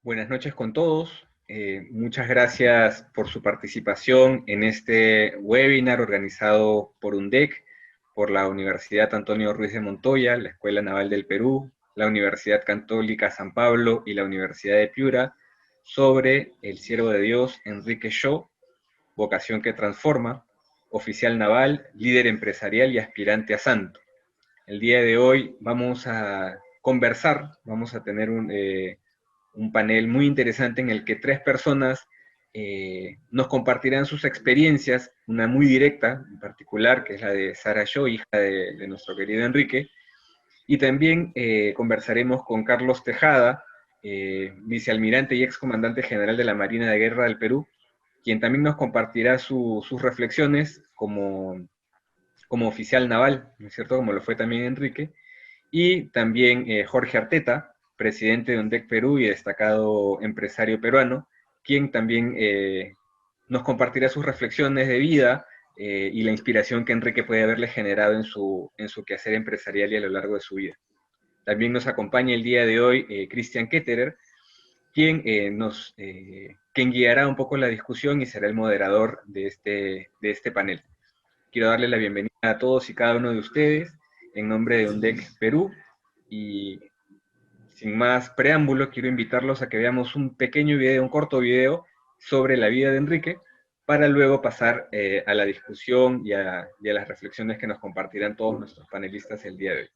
Buenas noches con todos. Muchas gracias por su participación en este webinar organizado por UNDEC, por la Universidad Antonio Ruiz de Montoya, la Escuela Naval del Perú, la Universidad Católica San Pablo y la Universidad de Piura, sobre el siervo de Dios Enrique Shaw, vocación que transforma, oficial naval, líder empresarial y aspirante a santo. El día de hoy vamos a conversar, vamos a tener un panel muy interesante en el que tres personas nos compartirán sus experiencias, una muy directa en particular, que es la de Sara Shaw, hija de nuestro querido Enrique, y también conversaremos con Carlos Tejada, vicealmirante y excomandante general de la Marina de Guerra del Perú, quien también nos compartirá sus reflexiones como oficial naval, ¿no es cierto?, como lo fue también Enrique, y también Jorge Arteta, presidente de UNDEC Perú y destacado empresario peruano, quien también nos compartirá sus reflexiones de vida y la inspiración que Enrique puede haberle generado en su quehacer empresarial y a lo largo de su vida. También nos acompaña el día de hoy Christian Ketterer, quien guiará un poco la discusión y será el moderador de este panel. Quiero darle la bienvenida a todos y cada uno de ustedes en nombre de UNDEC Perú, y sin más preámbulo quiero invitarlos a que veamos un pequeño video, un corto video sobre la vida de Enrique, para luego pasar a la discusión y a las reflexiones que nos compartirán todos nuestros panelistas el día de hoy.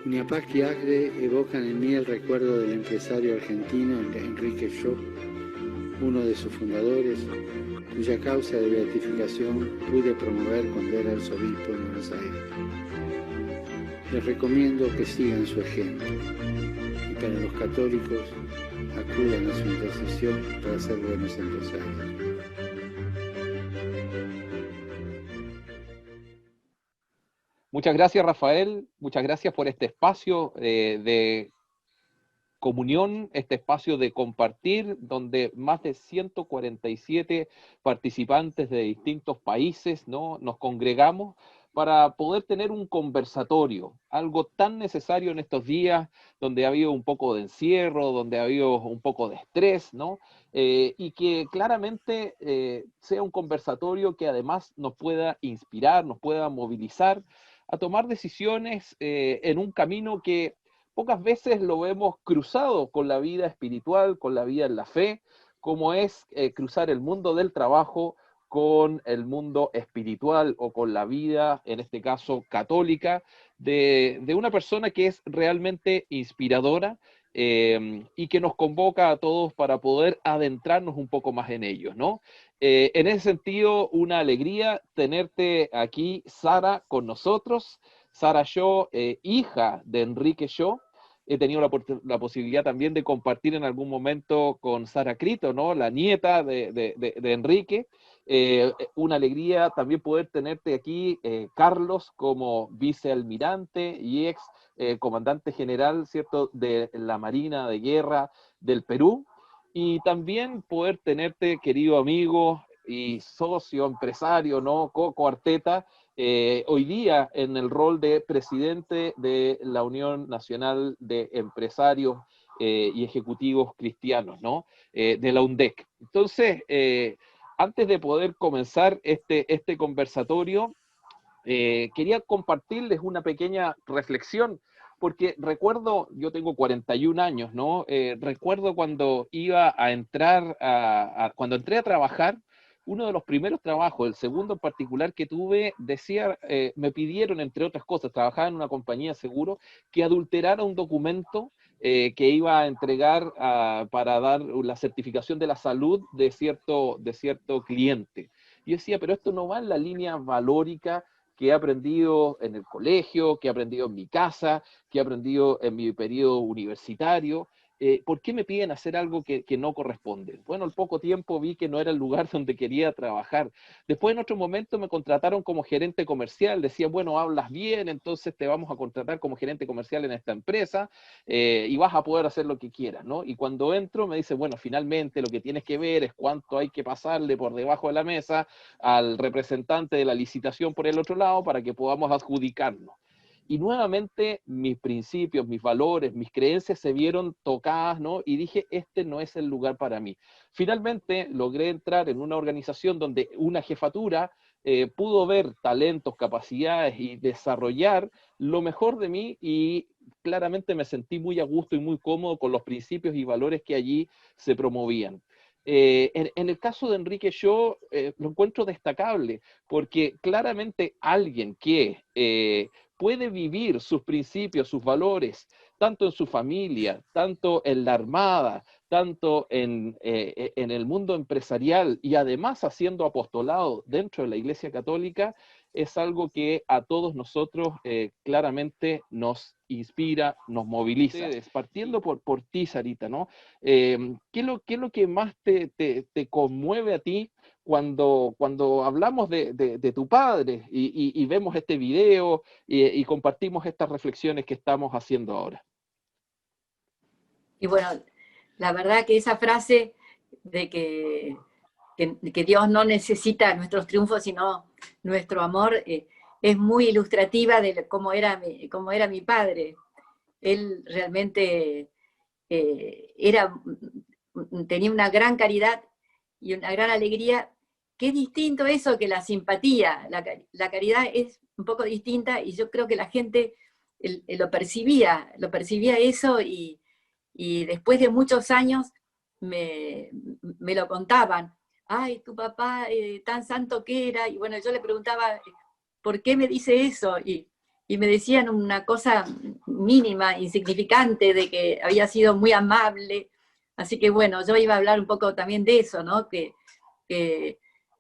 Uñapac y Agde evocan en mí el recuerdo del empresario argentino Enrique Shaw, uno de sus fundadores, cuya causa de beatificación pude promover cuando era arzobispo en Buenos Aires. Les recomiendo que sigan su ejemplo, y para los católicos, acudan a su intercesión para ser buenos empresarios. Muchas gracias, Rafael. Muchas gracias por este espacio de comunión, este espacio de compartir, donde más de 147 participantes de distintos países, ¿no?, nos congregamos para poder tener un conversatorio, algo tan necesario en estos días, donde ha habido un poco de encierro, donde ha habido un poco de estrés, ¿no? Y que claramente sea un conversatorio que además nos pueda inspirar, nos pueda movilizar a tomar decisiones en un camino que pocas veces lo vemos cruzado con la vida espiritual, con la vida en la fe, como es cruzar el mundo del trabajo con el mundo espiritual o con la vida, en este caso católica, de una persona que es realmente inspiradora y que nos convoca a todos para poder adentrarnos un poco más en ellos, ¿no? En ese sentido, una alegría tenerte aquí, Sara, con nosotros. Sara Shaw, hija de Enrique Shaw. He tenido la posibilidad también de compartir en algún momento con Sara Crito, ¿no?, la nieta de Enrique. Una alegría también poder tenerte aquí, Carlos, como vicealmirante y ex comandante general, ¿cierto?, de la Marina de Guerra del Perú. Y también poder tenerte, querido amigo y socio, empresario, ¿no?, Coco Arteta, hoy día en el rol de presidente de la Unión Nacional de Empresarios y Ejecutivos Cristianos, ¿no?, de la UNDEC. Entonces, antes de poder comenzar este conversatorio, quería compartirles una pequeña reflexión, porque recuerdo, yo tengo 41 años, ¿no? Recuerdo cuando iba a entrar, cuando entré a trabajar, uno de los primeros trabajos, el segundo en particular que tuve, decía, me pidieron, entre otras cosas, trabajaba en una compañía de seguro, que adulterara un documento que iba a entregar para dar la certificación de la salud de cierto cliente. Y yo decía, pero esto no va en la línea valórica que he aprendido en el colegio, que he aprendido en mi casa, que he aprendido en mi periodo universitario. ¿Por qué me piden hacer algo que no corresponde? Bueno, al poco tiempo vi que no era el lugar donde quería trabajar. Después, en otro momento, me contrataron como gerente comercial. Decían, bueno, hablas bien, entonces te vamos a contratar como gerente comercial en esta empresa y vas a poder hacer lo que quieras, ¿no? Y cuando entro, me dice, bueno, finalmente lo que tienes que ver es cuánto hay que pasarle por debajo de la mesa al representante de la licitación por el otro lado para que podamos adjudicarnos. Y nuevamente mis principios, mis valores, mis creencias se vieron tocadas, ¿no? Y dije, este no es el lugar para mí. Finalmente logré entrar en una organización donde una jefatura pudo ver talentos, capacidades y desarrollar lo mejor de mí, y claramente me sentí muy a gusto y muy cómodo con los principios y valores que allí se promovían. En el caso de Enrique Shaw, lo encuentro destacable, porque claramente alguien que puede vivir sus principios, sus valores, tanto en su familia, tanto en la Armada, tanto en el mundo empresarial y además haciendo apostolado dentro de la Iglesia Católica, es algo que a todos nosotros claramente nos inspira, nos moviliza. Ustedes, partiendo por ti, Sarita, ¿no? ¿Qué es lo que más te conmueve a ti cuando hablamos de tu padre y vemos este video y compartimos estas reflexiones que estamos haciendo ahora? Y bueno, la verdad que esa frase de que Dios no necesita nuestros triunfos, sino nuestro amor, es muy ilustrativa de cómo era mi padre. Él realmente tenía una gran caridad y una gran alegría. Qué distinto eso que la simpatía. La caridad es un poco distinta y yo creo que la gente lo percibía eso, y después de muchos años me lo contaban. Ay, tu papá tan santo que era. Y bueno, yo le preguntaba, ¿por qué me dice eso? Y me decían una cosa mínima, insignificante, de que había sido muy amable. Así que bueno, yo iba a hablar un poco también de eso, ¿no? Que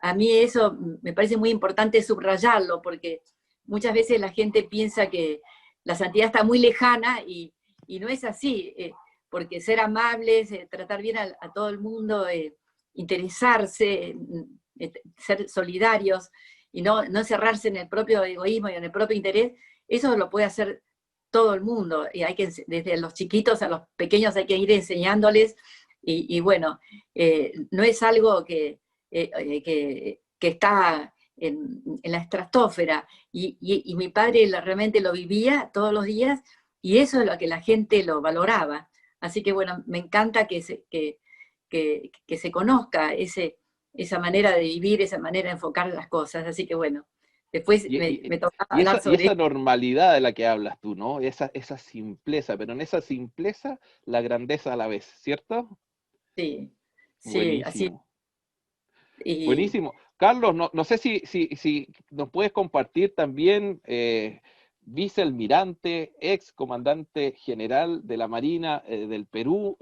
a mí eso me parece muy importante subrayarlo, porque muchas veces la gente piensa que la santidad está muy lejana y no es así. porque ser amables, tratar bien a todo el mundo, interesarse, ser solidarios, y no cerrarse en el propio egoísmo y en el propio interés, eso lo puede hacer todo el mundo, y hay que, desde los chiquitos a los pequeños hay que ir enseñándoles, y bueno, no es algo que está en la estratosfera, y mi padre realmente lo vivía todos los días, y eso es lo que la gente lo valoraba. Así que bueno, me encanta que se conozca esa manera de vivir, esa manera de enfocar las cosas. Así que bueno, después me toca hablar sobre esa normalidad de la que hablas tú, ¿no? Esa simpleza, pero en esa simpleza la grandeza a la vez, ¿cierto? Sí, sí, así. Buenísimo. Y Buenísimo. Carlos, no sé si nos puedes compartir también, vicealmirante, ex comandante general de la Marina del Perú,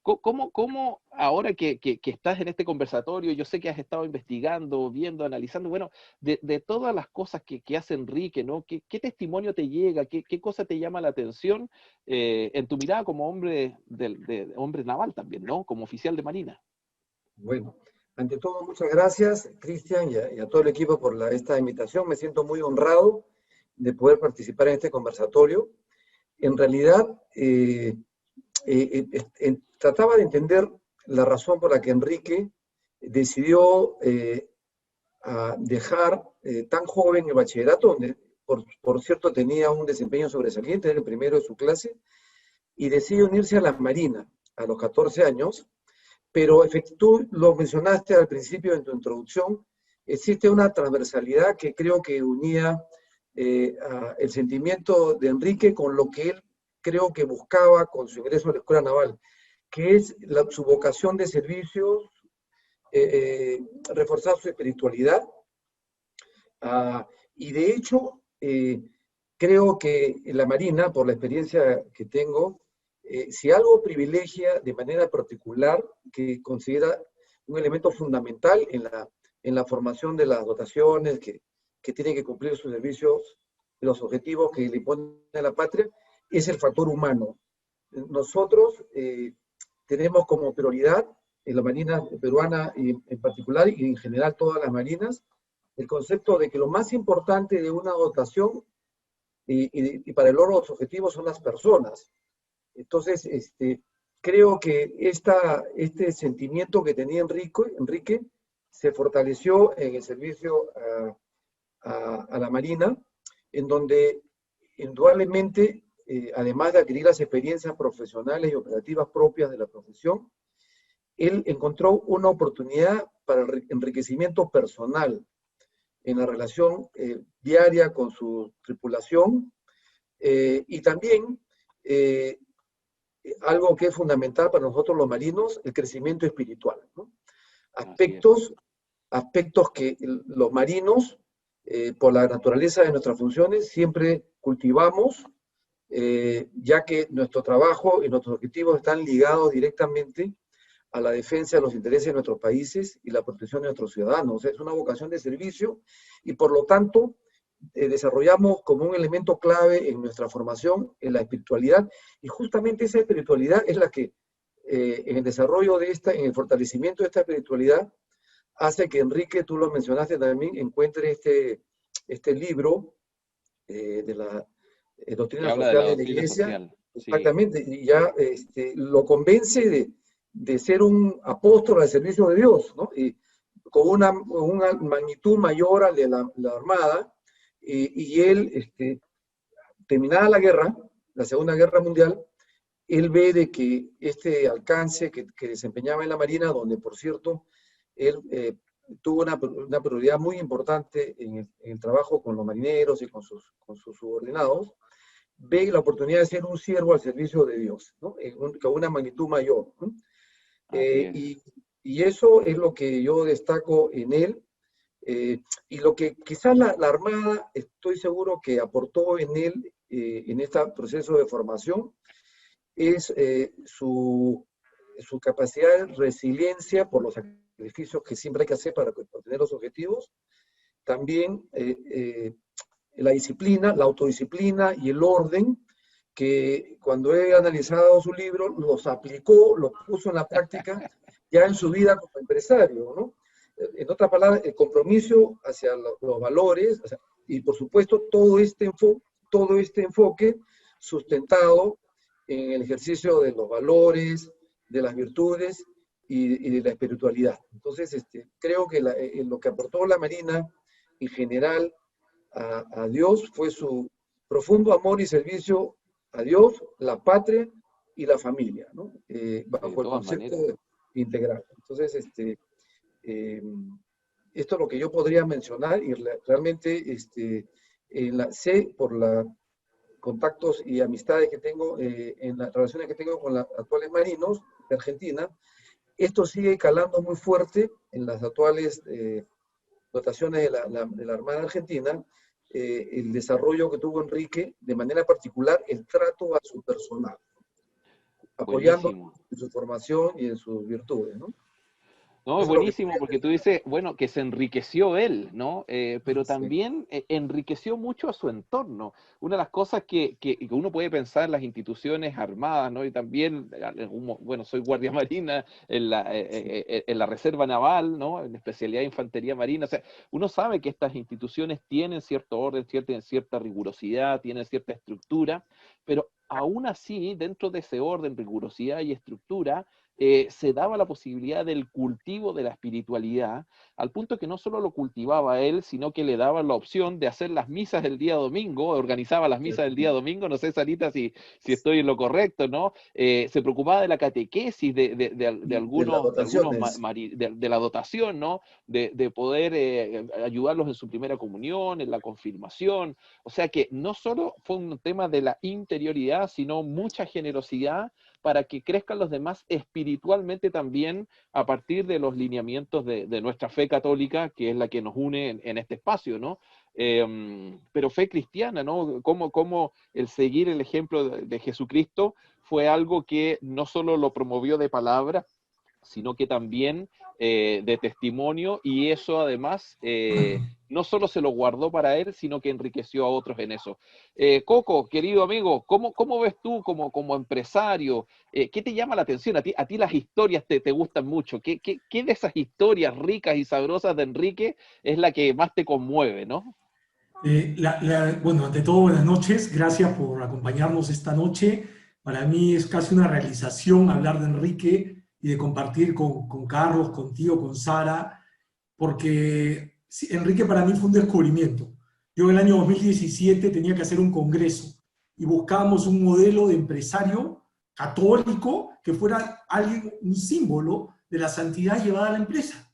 ¿cómo ahora que estás en este conversatorio, yo sé que has estado investigando, viendo, analizando, bueno, de todas las cosas que hace Enrique, ¿no? ¿Qué testimonio te llega? ¿Qué cosa te llama la atención en tu mirada como hombre, hombre naval también, ¿no? Como oficial de Marina. Bueno, ante todo, muchas gracias, Cristian, y a todo el equipo por esta invitación. Me siento muy honrado de poder participar en este conversatorio. En realidad, trataba de entender la razón por la que Enrique decidió dejar tan joven el bachillerato, donde, por cierto, tenía un desempeño sobresaliente, era el primero de su clase, y decide unirse a la Marina a los 14 años. Pero tú lo mencionaste al principio en tu introducción, existe una transversalidad que creo que unía el sentimiento de Enrique con lo que él creo que buscaba con su ingreso a la Escuela Naval, que es su vocación de servicios, reforzar su espiritualidad. Y de hecho, creo que en la Marina, por la experiencia que tengo, si algo privilegia de manera particular, que considera un elemento fundamental en la formación de las dotaciones que tienen que cumplir sus servicios, los objetivos que le impone la patria, es el factor humano. Nosotros tenemos como prioridad en la Marina peruana en particular y en general todas las marinas, el concepto de que lo más importante de una dotación y para el logro de los objetivos son las personas. Entonces, creo que este sentimiento que tenía Enrique se fortaleció en el servicio a la Marina, en donde indudablemente, además de adquirir las experiencias profesionales y operativas propias de la profesión, él encontró una oportunidad para el enriquecimiento personal en la relación diaria con su tripulación y también algo que es fundamental para nosotros los marinos, el crecimiento espiritual, ¿no? Aspectos que los marinos, por la naturaleza de nuestras funciones, siempre cultivamos, ya que nuestro trabajo y nuestros objetivos están ligados directamente a la defensa de los intereses de nuestros países y la protección de nuestros ciudadanos. O sea, es una vocación de servicio y por lo tanto desarrollamos como un elemento clave en nuestra formación en la espiritualidad, y justamente esa espiritualidad es la que en el desarrollo de en el fortalecimiento de esta espiritualidad hace que Enrique, tú lo mencionaste también, encuentre este libro de la doctrina social de la Iglesia, social. Exactamente, sí. Y ya lo convence de ser un apóstol al servicio de Dios, ¿no? Y con una magnitud mayor a la Armada, y él, terminada la guerra, la Segunda Guerra Mundial, él ve de que este alcance que desempeñaba en la Marina, donde por cierto, él tuvo una prioridad muy importante en el trabajo con los marineros y con sus subordinados, ve la oportunidad de ser un siervo al servicio de Dios, ¿no? Con una magnitud mayor, ¿no? Y eso es lo que yo destaco en él, y lo que quizás la Armada, estoy seguro que aportó en él, en este proceso de formación, es su capacidad de resiliencia por los sacrificios que siempre hay que hacer para obtener los objetivos. También la disciplina, la autodisciplina y el orden, que cuando he analizado su libro, los aplicó, los puso en la práctica ya en su vida como empresario, ¿no? En otras palabras, el compromiso hacia los valores, o sea, y por supuesto todo este enfoque sustentado en el ejercicio de los valores, de las virtudes y de la espiritualidad. Entonces, creo que lo que aportó la Marina en general a Dios fue su profundo amor y servicio a Dios, la patria y la familia, ¿no? Bajo el concepto integral. Entonces, esto es lo que yo podría mencionar y realmente sé por los contactos y amistades que tengo, en las relaciones que tengo con los actuales marinos de Argentina, esto sigue calando muy fuerte en las actuales dotaciones de la Armada Argentina, el desarrollo que tuvo Enrique, de manera particular el trato a su personal, apoyando en su formación y en sus virtudes, ¿no? No, es buenísimo porque tú dices, bueno, que se enriqueció él, ¿no? Pero también enriqueció mucho a su entorno. Una de las cosas que uno puede pensar en las instituciones armadas, ¿no? Y también, bueno, soy guardia marina en la Reserva Naval, ¿no? En especialidad de Infantería Marina. O sea, uno sabe que estas instituciones tienen cierto orden, cierta rigurosidad, tienen cierta estructura, pero aún así, dentro de ese orden, rigurosidad y estructura, se daba la posibilidad del cultivo de la espiritualidad, al punto que no solo lo cultivaba él, sino que le daba la opción de hacer las misas del día domingo, organizaba las misas del día domingo, no sé, Sarita, si estoy en lo correcto, ¿no? Se preocupaba de la catequesis de algunos, de la dotación, ¿no? De poder ayudarlos en su primera comunión, en la confirmación, o sea que no solo fue un tema de la interioridad, sino mucha generosidad para que crezcan los demás espiritualmente también a partir de los lineamientos de nuestra fe católica, que es la que nos une en este espacio, ¿no? Pero fe cristiana, ¿no? Cómo el seguir el ejemplo de Jesucristo fue algo que no solo lo promovió de palabra, sino que también de testimonio, y eso además no solo se lo guardó para él, sino que enriqueció a otros en eso. Coco, querido amigo, ¿cómo ves tú como empresario? ¿Qué te llama la atención? A ti las historias te gustan mucho. ¿Qué de esas historias ricas y sabrosas de Enrique es la que más te conmueve, no? Bueno, ante todo, buenas noches. Gracias por acompañarnos esta noche. Para mí es casi una realización hablar de Enrique y de compartir con Carlos, contigo, con Sara, porque Enrique para mí fue un descubrimiento. Yo en el año 2017 tenía que hacer un congreso y buscábamos un modelo de empresario católico que fuera un símbolo de la santidad llevada a la empresa.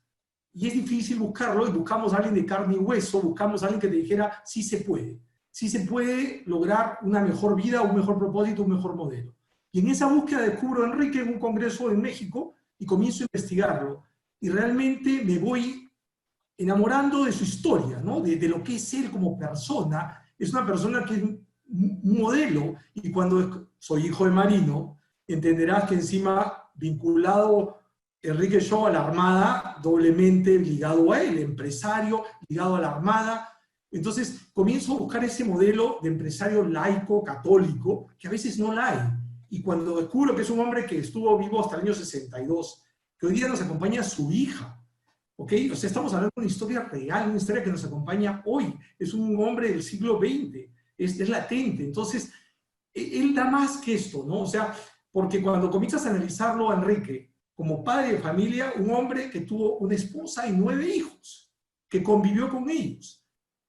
Y es difícil buscarlo, y buscamos a alguien de carne y hueso, buscamos a alguien que te dijera, sí se puede lograr una mejor vida, un mejor propósito, un mejor modelo. Y en esa búsqueda descubro a Enrique en un congreso en México y comienzo a investigarlo. Y realmente me voy enamorando de su historia, ¿no? De lo que es él como persona. Es una persona que es un modelo, y cuando soy hijo de marino, entenderás que encima vinculado Enrique Shaw a la Armada, doblemente ligado a él, empresario, ligado a la Armada. Entonces comienzo a buscar ese modelo de empresario laico, católico, que a veces no la hay. Y cuando descubro que es un hombre que estuvo vivo hasta el año 62, que hoy día nos acompaña su hija, ¿ok? O sea, estamos hablando de una historia real, una historia que nos acompaña hoy. Es un hombre del siglo XX, es latente. Entonces, él da más que esto, ¿no? O sea, porque cuando comienzas a analizarlo a Enrique, como padre de familia, un hombre que tuvo una esposa y 9 hijos, que convivió con ellos.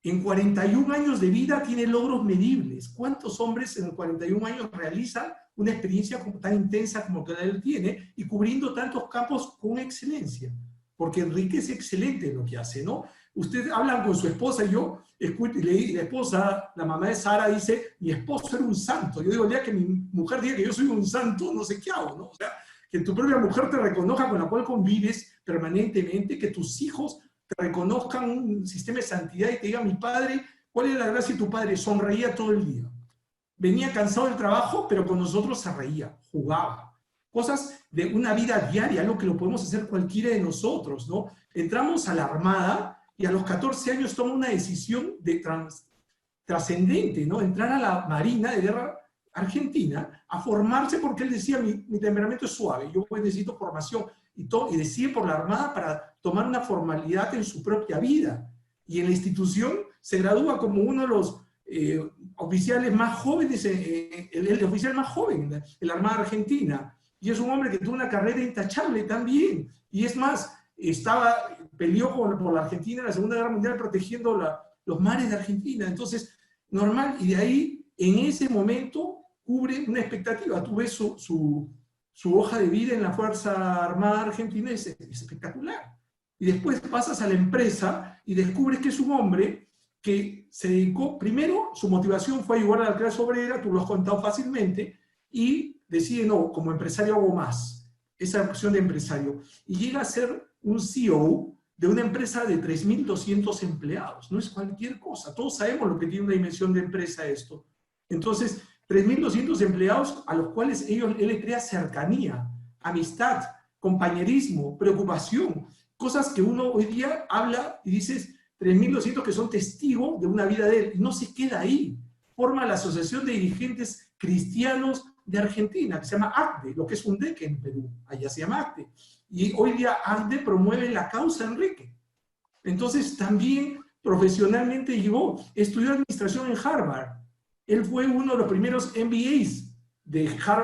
En 41 años de vida tiene logros medibles. ¿Cuántos hombres en 41 años realizan una experiencia tan intensa como que él tiene y cubriendo tantos campos con excelencia? Porque Enrique es excelente en lo que hace, ¿no? Ustedes hablan con su esposa y yo escucho, y la esposa, la mamá de Sara, dice, mi esposo era un santo. Yo digo, el día que mi mujer diga que yo soy un santo, no sé qué hago, ¿no? O sea, que tu propia mujer te reconozca, con la cual convives permanentemente, que tus hijos te reconozcan un sistema de santidad y te digan, mi padre, ¿cuál es la gracia de tu padre? Sonreía todo el día. Venía cansado del trabajo, pero con nosotros se reía, jugaba. Cosas de una vida diaria, algo que lo podemos hacer cualquiera de nosotros, ¿no? Entramos a la Armada y a los 14 años toma una decisión trascendente, ¿no? Entrar a la Marina de Guerra Argentina a formarse porque él decía, mi temperamento es suave, yo necesito formación, y decide por la Armada para tomar una formalidad en su propia vida. Y en la institución se gradúa como uno de los oficiales más jóvenes, el oficial más joven en la Armada Argentina. Y es un hombre que tuvo una carrera intachable también. Y es más, peleó por la Argentina en la Segunda Guerra Mundial protegiendo los mares de Argentina. Entonces, normal, y de ahí, en ese momento, cubre una expectativa. Tú ves su hoja de vida en la Fuerza Armada Argentina, es espectacular. Y después pasas a la empresa y descubres que es un hombre que se dedicó, primero, su motivación fue ayudar a la clase obrera, tú lo has contado fácilmente, y decide, no, como empresario hago más, esa opción de empresario. Y llega a ser un CEO de una empresa de 3.200 empleados. No es cualquier cosa. Todos sabemos lo que tiene una dimensión de empresa esto. Entonces, 3.200 empleados a los cuales él le crea cercanía, amistad, compañerismo, preocupación, cosas que uno hoy día habla y dices 3.200 que son testigos de una vida de él, y no se queda ahí. Forma la Asociación de Dirigentes Cristianos de Argentina, que se llama ACDE, lo que es un DEC en Perú, allá se llama ACDE. Y hoy día ACDE promueve la causa Enrique. Entonces también profesionalmente estudió administración en Harvard. Él fue uno de los primeros MBAs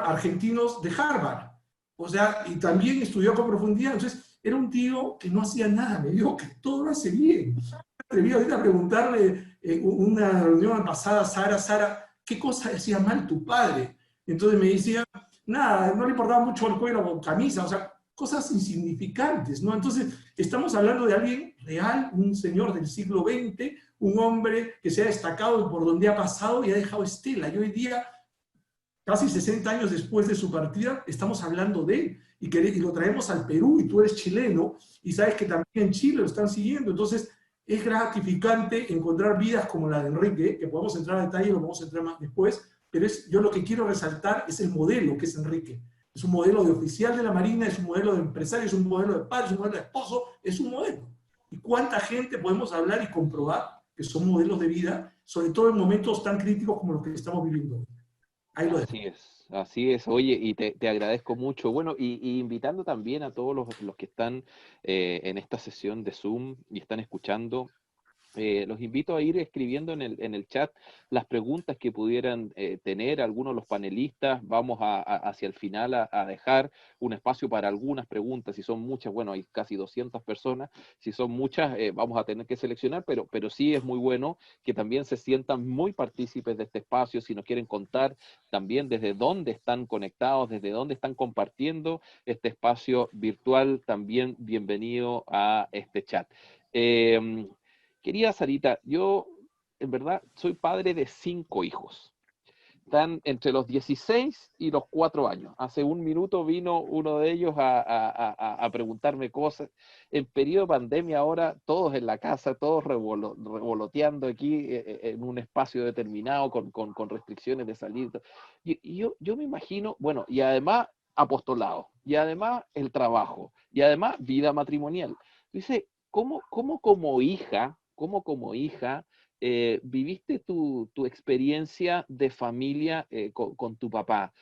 argentinos de Harvard. O sea, y también estudió con profundidad. Entonces, era un tío que no hacía nada mediocre, todo lo hace bien. Me atreví ahorita a preguntarle en una reunión pasada, Sara, ¿qué cosa hacía mal tu padre? Entonces me decía, nada, no le importaba mucho el cuero o camisa, o sea, cosas insignificantes, ¿no? Entonces, estamos hablando de alguien real, un señor del siglo XX, un hombre que se ha destacado por donde ha pasado y ha dejado estela. Y hoy día, casi 60 años después de su partida, estamos hablando de él y lo traemos al Perú, y tú eres chileno y sabes que también en Chile lo están siguiendo. Entonces, es gratificante encontrar vidas como la de Enrique, que podemos entrar a detalle, lo vamos a entrar más después, pero yo lo que quiero resaltar es el modelo que es Enrique. Es un modelo de oficial de la Marina, es un modelo de empresario, es un modelo de padre, es un modelo de esposo, es un modelo. ¿Y cuánta gente podemos hablar y comprobar que son modelos de vida, sobre todo en momentos tan críticos como los que estamos viviendo hoy? Ahí lo dejo. Así es. Oye, y te agradezco mucho. Bueno, y invitando también a todos los que están en esta sesión de Zoom y están escuchando, los invito a ir escribiendo en el chat las preguntas que pudieran tener algunos de los panelistas. Vamos hacia el final a dejar un espacio para algunas preguntas. Si son muchas, bueno, hay casi 200 personas. Si son muchas, vamos a tener que seleccionar, pero sí es muy bueno que también se sientan muy partícipes de este espacio. Si nos quieren contar también desde dónde están conectados, desde dónde están compartiendo este espacio virtual, también bienvenido a este chat. Querida Sarita, yo en verdad soy padre de 5 hijos. Están entre los 16 y los 4 años. Hace un minuto vino uno de ellos a preguntarme cosas. En periodo de pandemia ahora, todos en la casa, todos revoloteando aquí en un espacio determinado con restricciones de salir. Y yo me imagino, bueno, y además apostolado, y además el trabajo, y además vida matrimonial. Dice, ¿cómo como hija viviste tu experiencia de familia con tu papá?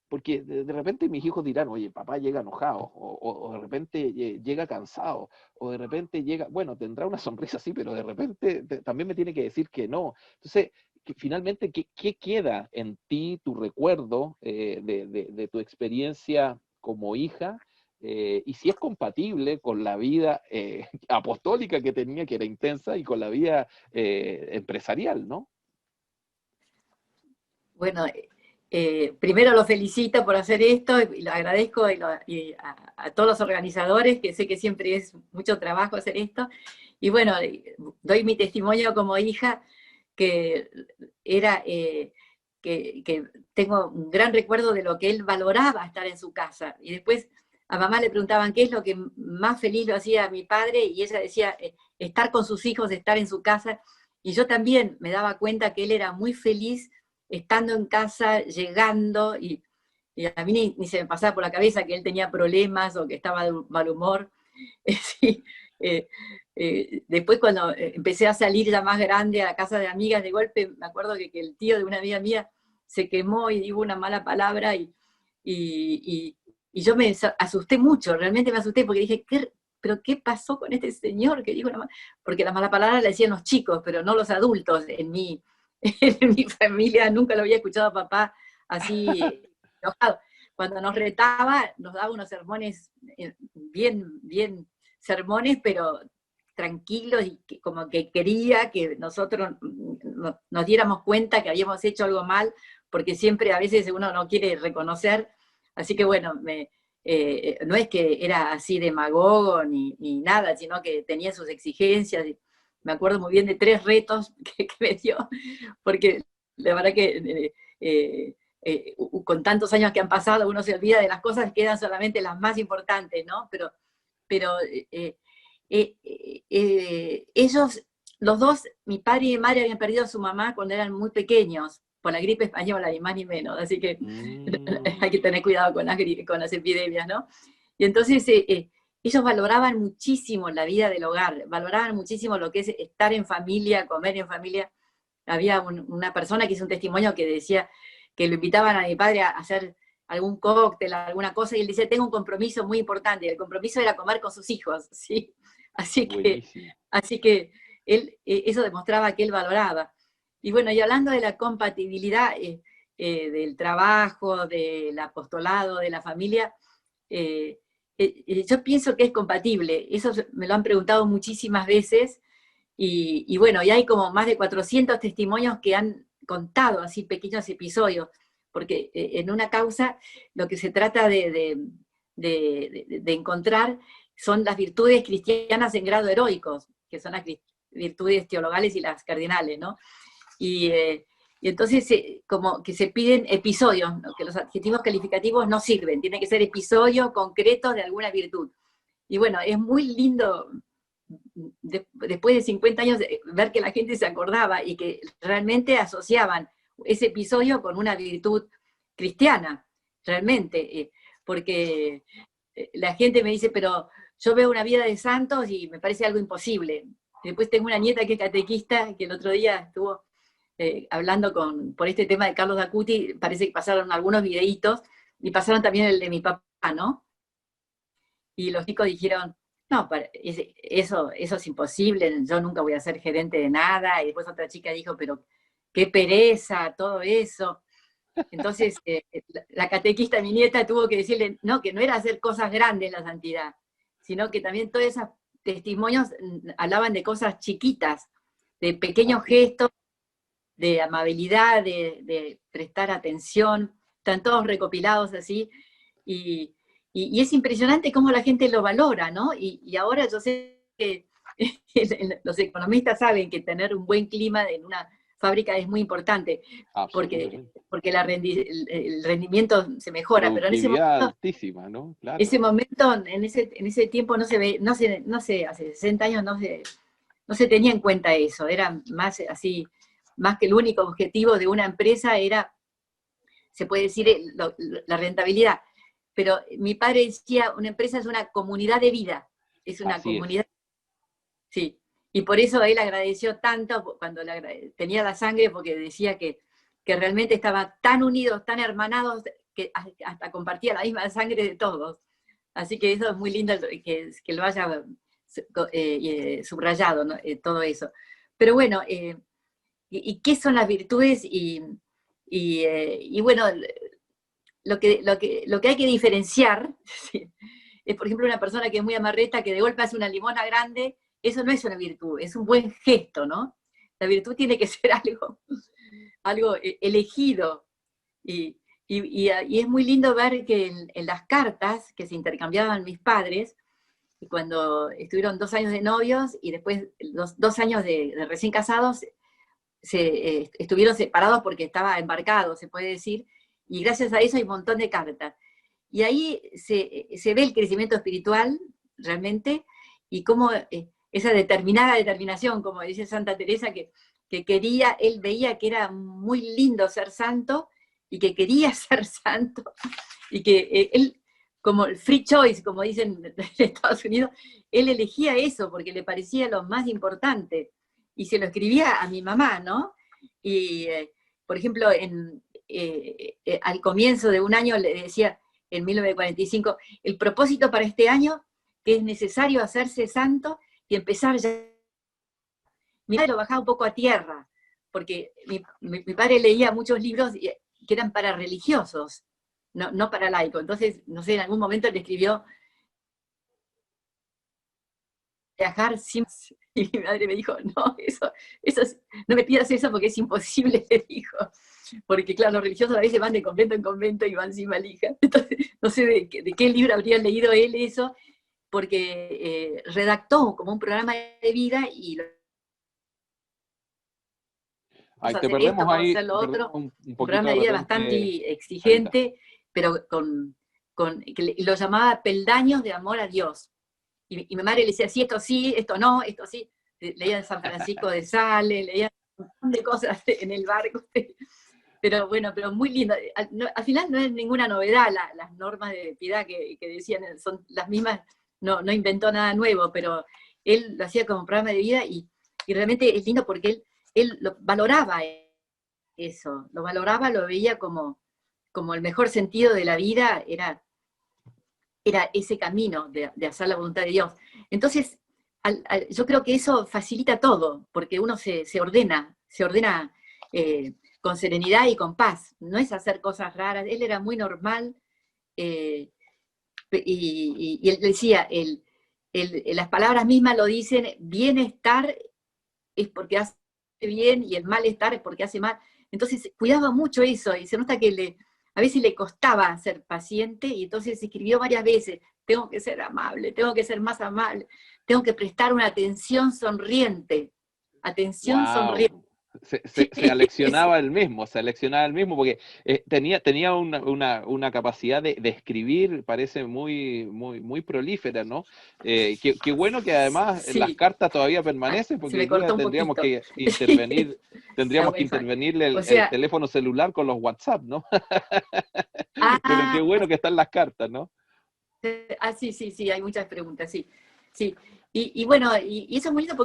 Porque de repente mis hijos dirán, oye, papá llega enojado, o de repente llega cansado, o de repente llega, bueno, tendrá una sonrisa así, pero de repente también me tiene que decir que no. Entonces, finalmente, ¿qué queda en ti, tu recuerdo de tu experiencia como hija? Y si es compatible con la vida apostólica que tenía, que era intensa, y con la vida empresarial, ¿no? Bueno, primero lo felicito por hacer esto y lo agradezco a todos los organizadores, que sé que siempre es mucho trabajo hacer esto. Y bueno, doy mi testimonio como hija, que era que tengo un gran recuerdo de lo que él valoraba estar en su casa. Y después a mamá le preguntaban qué es lo que más feliz lo hacía a mi padre, y ella decía estar con sus hijos, estar en su casa. Y yo también me daba cuenta que él era muy feliz estando en casa, llegando, y a mí ni se me pasaba por la cabeza que él tenía problemas o que estaba de mal humor. Sí, después cuando empecé a salir ya más grande a la casa de amigas, de golpe me acuerdo que el tío de una amiga mía se quemó y dijo una mala palabra y yo me asusté mucho, realmente me asusté porque dije, ¿pero qué pasó con este señor que dijo una mala? Porque las malas palabras la decían los chicos, pero no los adultos. En mi familia nunca lo había escuchado a papá así enojado. Cuando nos retaba, nos daba unos sermones, bien sermones, pero tranquilos, y como que quería que nosotros nos diéramos cuenta que habíamos hecho algo mal, porque siempre a veces uno no quiere reconocer. Así que bueno, no es que era así demagogo ni nada, sino que tenía sus exigencias. Me acuerdo muy bien de 3 retos que me dio, porque la verdad que con tantos años que han pasado, uno se olvida de las cosas, quedan solamente las más importantes, ¿no? Pero ellos, los dos, mi padre y mi madre, habían perdido a su mamá cuando eran muy pequeños, por la gripe española, ni más ni menos, así que hay que tener cuidado con las epidemias, ¿no? Y entonces ellos valoraban muchísimo la vida del hogar, valoraban muchísimo lo que es estar en familia, comer en familia. Había una persona que hizo un testimonio que decía que lo invitaban a mi padre a hacer algún cóctel, alguna cosa, y él decía, tengo un compromiso muy importante, y el compromiso era comer con sus hijos, ¿sí? Así que eso demostraba que él valoraba. Y bueno, y hablando de la compatibilidad del trabajo, del apostolado, de la familia, yo pienso que es compatible. Eso me lo han preguntado muchísimas veces, y bueno, y hay como más de 400 testimonios que han contado así pequeños episodios, porque en una causa lo que se trata de encontrar son las virtudes cristianas en grado heroicos, que son las virtudes teologales y las cardinales, ¿no? Y entonces como que se piden episodios, ¿no? Que los adjetivos calificativos no sirven, tienen que ser episodios concretos de alguna virtud. Y bueno, es muy lindo después de 50 años ver que la gente se acordaba y que realmente asociaban ese episodio con una virtud cristiana, realmente, porque la gente me dice, pero yo veo una vida de santos y me parece algo imposible. Después tengo una nieta que es catequista, que el otro día estuvo hablando por este tema de Carlos Acuti, parece que pasaron algunos videitos, y pasaron también el de mi papá, ¿no? Y los chicos dijeron, no, eso es imposible, yo nunca voy a ser gerente de nada. Y después otra chica dijo, pero qué pereza, todo eso. Entonces, la catequista, mi nieta, tuvo que decirle, no, que no era hacer cosas grandes la santidad, sino que también todos esos testimonios hablaban de cosas chiquitas, de pequeños gestos, de amabilidad, de prestar atención, están todos recopilados así, y es impresionante cómo la gente lo valora, ¿no? Y ahora yo sé que los economistas saben que tener un buen clima en una fábrica es muy importante, porque el rendimiento se mejora, pero en ese momento, altísima, ¿no? Claro. en ese tiempo no sé, hace 60 años no se tenía en cuenta eso, era más así, más que el único objetivo de una empresa era, se puede decir, la rentabilidad. Pero mi padre decía, una empresa es una comunidad de vida, es una comunidad. Sí, y por eso él agradeció tanto cuando tenía la sangre, porque decía que realmente estaban tan unidos, tan hermanados, que hasta compartía la misma sangre de todos. Así que eso es muy lindo que lo haya subrayado, ¿no? Todo eso. Pero bueno, ¿y qué son las virtudes? Y bueno, lo que hay que diferenciar, ¿sí? Es, por ejemplo, una persona que es muy amarreta, que de golpe hace una limona grande, eso no es una virtud, es un buen gesto, ¿no? La virtud tiene que ser algo elegido. Y es muy lindo ver que en las cartas que se intercambiaban mis padres, cuando estuvieron 2 años de novios y después 2 años de recién casados, estuvieron separados porque estaba embarcado, se puede decir, y gracias a eso hay un montón de cartas. Y ahí se ve el crecimiento espiritual, realmente, y cómo esa determinación, como dice Santa Teresa, que él veía que era muy lindo ser santo, y que quería ser santo, y que él, como el free choice, como dicen en Estados Unidos, él elegía eso porque le parecía lo más importante, y se lo escribía a mi mamá, ¿no? Y, por ejemplo, al comienzo de un año le decía, en 1945, el propósito para este año, que es necesario hacerse santo y empezar ya. Mi padre lo bajaba un poco a tierra, porque mi padre leía muchos libros que eran para religiosos, no para laicos. Entonces, no sé, en algún momento le escribió viajar sin... Y mi madre me dijo, no, no me pidas eso porque es imposible, le dijo. Porque claro, los religiosos a veces van de convento en convento y van sin valija. Entonces, no sé de qué libro habría leído él eso, porque redactó como un programa de vida y Ay, vamos a te hacer esto, perdemos vamos a ahí, hacer lo te otro. perdemos un Un poquito programa de de vida repente, bastante Sarita. exigente, pero que lo llamaba peldaños de amor a Dios. Y mi madre le decía, sí, esto no, esto sí. Leía de San Francisco de Sales, leía un montón de cosas en el barco. Pero bueno, pero muy lindo. Al final no es ninguna novedad, las normas de piedad que decían son las mismas, no inventó nada nuevo, pero él lo hacía como programa de vida y realmente es lindo porque él lo valoraba eso, lo valoraba, lo veía como el mejor sentido de la vida, era ese camino de hacer la voluntad de Dios. Entonces, yo creo que eso facilita todo, porque uno se ordena con serenidad y con paz. No es hacer cosas raras. Él era muy normal, y él decía, las palabras mismas lo dicen, bienestar es porque hace bien y el malestar es porque hace mal. Entonces cuidaba mucho eso y se nota que a veces le costaba ser paciente y entonces escribió varias veces, tengo que ser amable, tengo que ser más amable, tengo que prestar una atención sonriente. Atención sonriente. Wow. Se aleccionaba el mismo, porque tenía una capacidad de escribir, parece muy prolífera, ¿no? Qué bueno que además las Sí, cartas todavía permanecen, se porque me hoy día cortó un poquito. La tendríamos que wifi. intervenir O el sea, teléfono celular con los WhatsApp, ¿no? Pero qué ah, bueno que están las cartas, ¿no? sí, hay muchas preguntas, sí. Sí. Y bueno, y eso es muy lindo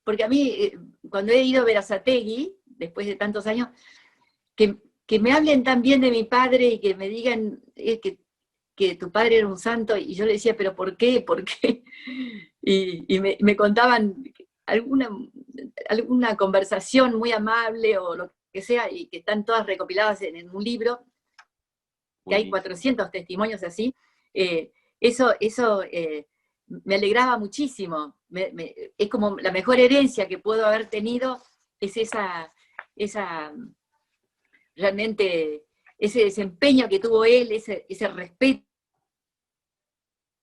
porque a mí, cuando he ido a Berazategui, después de tantos años, que me hablen tan bien de mi padre y que me digan que tu padre era un santo, y yo le decía, pero ¿por qué? ¿Por qué? Y me contaban alguna conversación muy amable o lo que sea, y que están todas recopiladas en un libro, que hay Buenísimo. 400 testimonios así, eso me alegraba muchísimo. Es como la mejor herencia que puedo haber tenido, es esa realmente, ese desempeño que tuvo él, ese respeto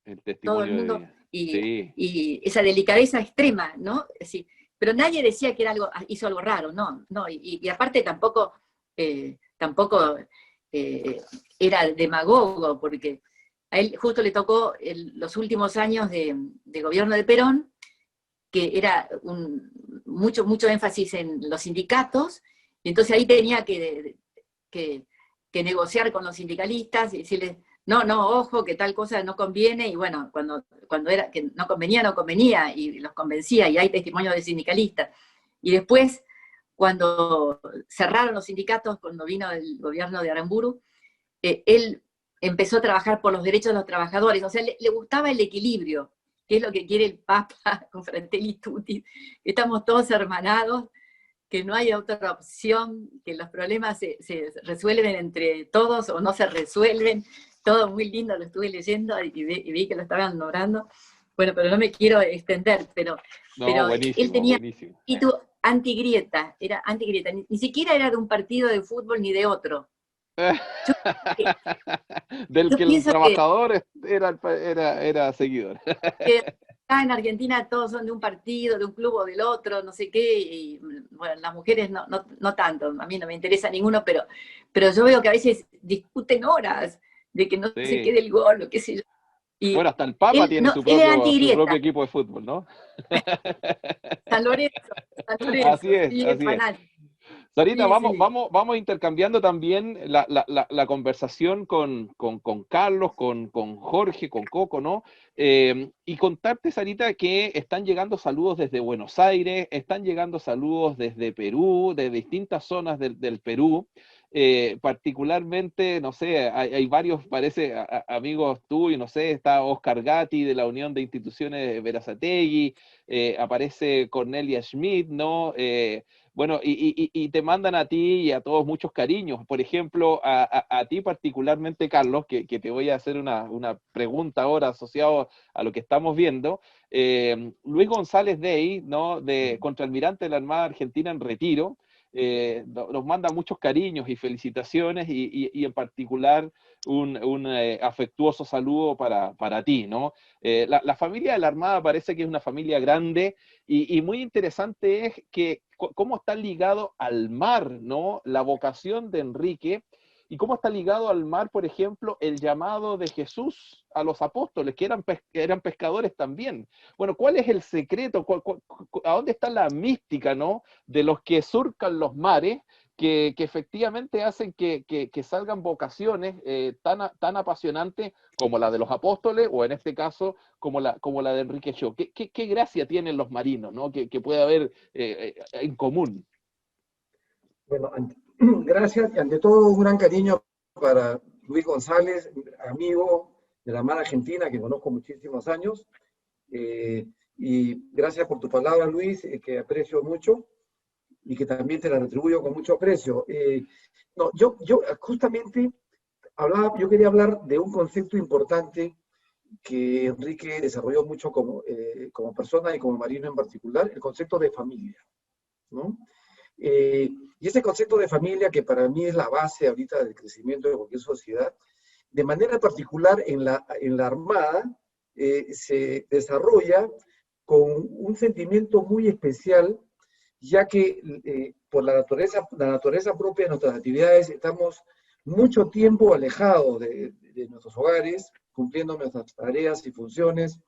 El a todo el testimonio de mundo vida. y, Sí. y esa delicadeza extrema, ¿no? Sí, pero nadie decía que hizo algo raro, no, y aparte tampoco era demagogo, porque a él justo le tocó los últimos años de gobierno de Perón, que era mucho énfasis en los sindicatos, y entonces ahí tenía que negociar con los sindicalistas y decirles, no, ojo, que tal cosa no conviene, y bueno, cuando era que no convenía, y los convencía, y hay testimonios de sindicalistas. Y después, cuando cerraron los sindicatos, cuando vino el gobierno de Aramburu, él empezó a trabajar por los derechos de los trabajadores, o sea, le gustaba el equilibrio, que es lo que quiere el Papa con Fratelli Tutti, estamos todos hermanados, que no hay otra opción, que los problemas se resuelven entre todos o no se resuelven, todo muy lindo, lo estuve leyendo y vi que lo estaban nombrando. Bueno, pero no me quiero extender, pero No, él buenísimo, tenía buenísimo. antigrieta, ni siquiera era de un partido de fútbol ni de otro. Yo, Del yo que el pienso que trabajador era seguidor. acá en Argentina todos son de un partido, de un club o del otro, no sé qué, y bueno, las mujeres no tanto, a mí no me interesa ninguno, pero yo veo que a veces discuten horas de que no se Sí. quede el gol, o qué sé yo. Bueno, Y hasta el Papa tiene él era su propio antigrieta, equipo de fútbol, ¿no? San Lorenzo, Así es, sí, es así es. fanático, Sarita, sí, sí. vamos intercambiando también la conversación con Carlos, con Jorge, con Coco, ¿no? Y contarte, Sarita, que están llegando saludos desde Buenos Aires, están llegando saludos desde Perú, de distintas zonas del Perú. particularmente, no sé, hay varios, parece, amigos tuyos, no sé, está Oscar Gatti de la Unión de Instituciones Berazategui, aparece Cornelia Schmidt, ¿no? Bueno, y te mandan a ti y a todos muchos cariños. Por ejemplo, a ti particularmente, Carlos, que te voy a hacer una pregunta ahora asociado a lo que estamos viendo. Luis González Dey, ¿no? De contraalmirante de la Armada Argentina en retiro, nos manda muchos cariños y felicitaciones y en particular un afectuoso saludo para ti, ¿no? La familia de la Armada parece que es una familia grande y muy interesante es que cómo está ligado al mar, ¿no? La vocación de Enrique y cómo está ligado al mar, por ejemplo, el llamado de Jesús a los apóstoles, que eran pescadores también. Bueno, ¿cuál es el secreto? ¿A dónde está la mística, ¿no? De los que surcan los mares, que efectivamente hacen que salgan vocaciones tan apasionantes como la de los apóstoles, o en este caso, como la de Enrique Shaw. ¿Qué gracia tienen los marinos, ¿no? Que puede haber en común. Bueno, gracias y ante todo un gran cariño para Luis González, amigo de la Armada Argentina que conozco muchísimos años. Y gracias por tu palabra, Luis, que aprecio mucho y que también te la retribuyo con mucho aprecio. No, yo justamente yo quería hablar de un concepto importante que Enrique desarrolló mucho como persona y como marino en particular, el concepto de familia, ¿no? Y ese concepto de familia, que para mí es la base ahorita del crecimiento de cualquier sociedad, de manera particular en la Armada, se desarrolla con un sentimiento muy especial, ya que por la naturaleza propia de nuestras actividades estamos mucho tiempo alejados de nuestros hogares, cumpliendo nuestras tareas y funciones.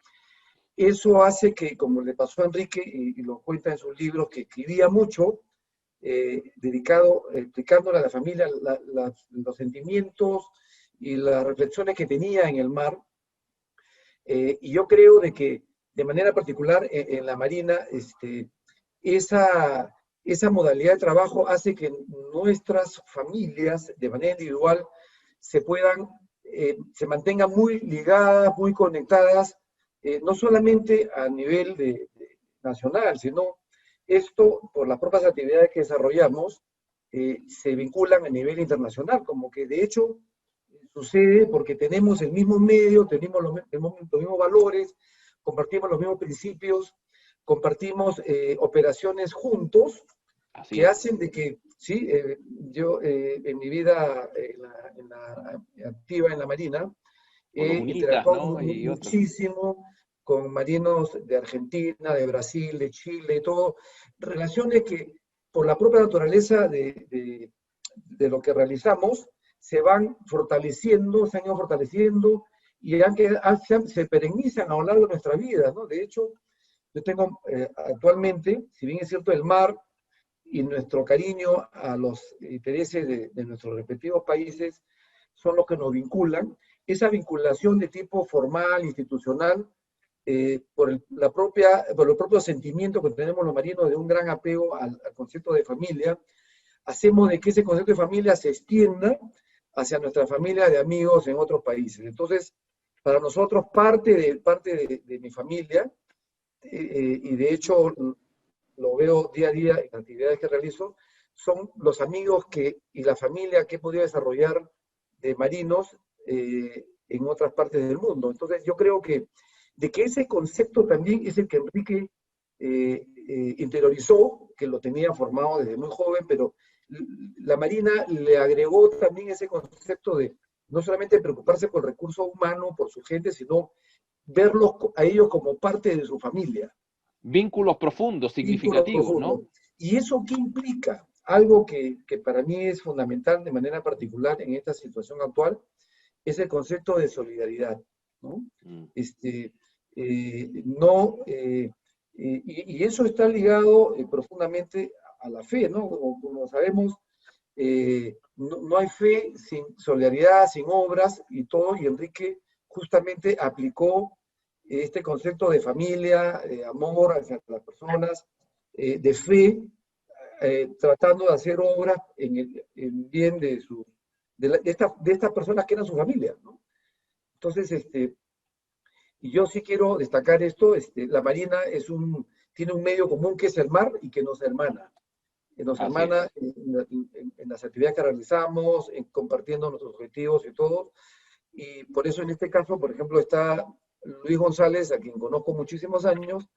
Eso hace que, como le pasó a Enrique, y lo cuenta en sus libros, que escribía mucho, explicándole a la familia los sentimientos y las reflexiones que tenía en el mar. Y yo creo de que, de manera particular, en la Marina, esa modalidad de trabajo hace que nuestras familias, de manera individual, se mantengan muy ligadas, muy conectadas, no solamente a nivel nacional, sino esto, por las propias actividades que desarrollamos, se vinculan a nivel internacional, como que de hecho sucede porque tenemos el mismo medio, tenemos los mismos valores, compartimos los mismos principios, compartimos operaciones juntos, que hacen de que, sí, yo en mi vida activa en la Marina, he interactuado muchísimo con marinos de Argentina, de Brasil, de Chile, todo, relaciones que por la propia naturaleza de lo que realizamos, se van fortaleciendo, se han ido fortaleciendo y se perennizan a lo largo de nuestra vida, ¿no? De hecho, yo tengo actualmente, si bien es cierto, el mar y nuestro cariño a los intereses de nuestros respectivos países son los que nos vinculan, esa vinculación de tipo formal, institucional, por el propio sentimiento que tenemos los marinos de un gran apego al concepto de familia, hacemos de que ese concepto de familia se extienda hacia nuestra familia de amigos en otros países. Entonces, para nosotros, parte de mi familia, y de hecho lo veo día a día en actividades que realizo, son los amigos y la familia que he podido desarrollar de marinos en otras partes del mundo. Entonces, yo creo que ese concepto también es el que Enrique interiorizó, que lo tenía formado desde muy joven, pero la Marina le agregó también ese concepto de no solamente preocuparse por el recurso humano, por su gente, sino verlos a ellos como parte de su familia. Vínculos profundos, significativos, ¿no? ¿Y eso qué implica? Algo que para mí es fundamental de manera particular en esta situación actual, es el concepto de solidaridad, ¿no? Y eso está ligado profundamente a la fe, ¿no? Como sabemos, no hay fe sin solidaridad, sin obras y todo, y Enrique justamente aplicó este concepto de familia, de amor hacia las personas, de fe, tratando de hacer obras en bien de estas personas que eran su familia, ¿no? Entonces, y yo sí quiero destacar esto, la Marina tiene un medio común que es el mar y que nos hermana. Nos hermana en las actividades que realizamos, compartiendo nuestros objetivos y todo. Y por eso en este caso, por ejemplo, está Luis González, a quien conozco muchísimos años,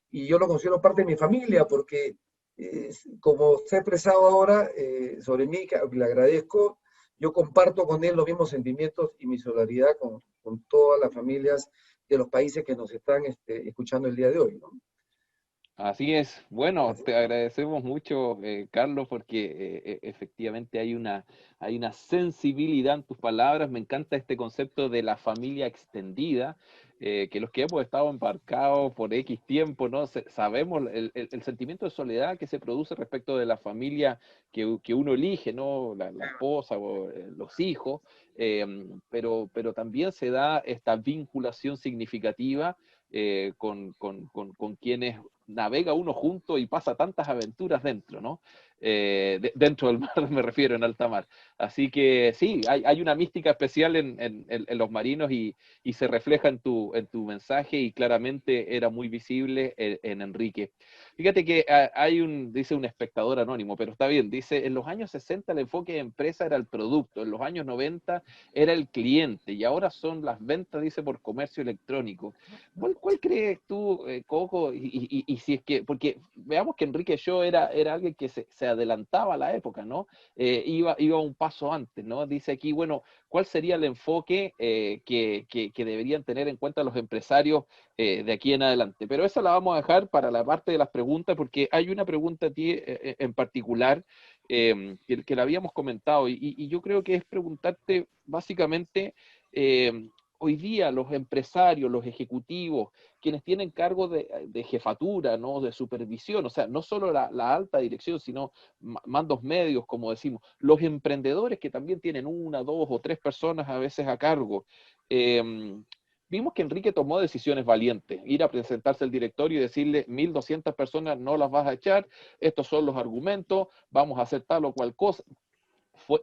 y yo lo considero parte de mi familia, porque como se ha expresado ahora sobre mí, que le agradezco, yo comparto con él los mismos sentimientos y mi solidaridad con todas las familias de los países que nos están escuchando el día de hoy, ¿no? Así es. Bueno, te agradecemos mucho, Carlos, porque efectivamente hay una sensibilidad en tus palabras. Me encanta este concepto de la familia extendida, que los que hemos estado embarcados por X tiempo, ¿no? Sabemos el sentimiento de soledad que se produce respecto de la familia que uno elige, ¿no? La esposa o los hijos, pero también se da esta vinculación significativa con quienes navega uno junto y pasa tantas aventuras dentro, ¿no? Dentro del mar me refiero, en alta mar. Así que sí, hay una mística especial en los marinos y se refleja en tu mensaje, y claramente era muy visible en Enrique. Fíjate que dice un espectador anónimo, pero está bien, dice, en los años 60 el enfoque de empresa era el producto, en los años 90 era el cliente, y ahora son las ventas, dice, por comercio electrónico. ¿Cuál crees tú, Coco, y si es que, porque veamos que Enrique Shaw era alguien que se adelantaba a la época, ¿no? Iba un paso antes, ¿no? Dice aquí, bueno, ¿cuál sería el enfoque que deberían tener en cuenta los empresarios de aquí en adelante? Pero esa la vamos a dejar para la parte de las preguntas, porque hay una pregunta a ti en particular que la habíamos comentado, y yo creo que es preguntarte básicamente, hoy día los empresarios, los ejecutivos, quienes tienen cargo de jefatura, ¿no? De supervisión, o sea, no solo la alta dirección, sino mandos medios, como decimos, los emprendedores que también tienen 1, 2 o 3 personas a veces a cargo. Vimos que Enrique tomó decisiones valientes, ir a presentarse al directorio y decirle 1.200 personas no las vas a echar, estos son los argumentos, vamos a hacer tal o cual cosa.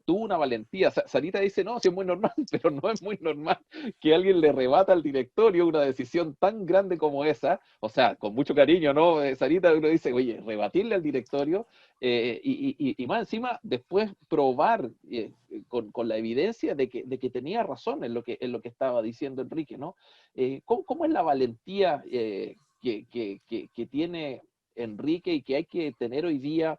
Tuvo una valentía. Sarita dice, no, sí es muy normal, pero no es muy normal que alguien le rebata al directorio una decisión tan grande como esa, o sea, con mucho cariño, ¿no? Sarita, uno dice, oye, rebatirle al directorio, y más encima, después probar con la evidencia de que tenía razón en lo que estaba diciendo Enrique, ¿no? ¿Cómo es la valentía que tiene Enrique y que hay que tener hoy día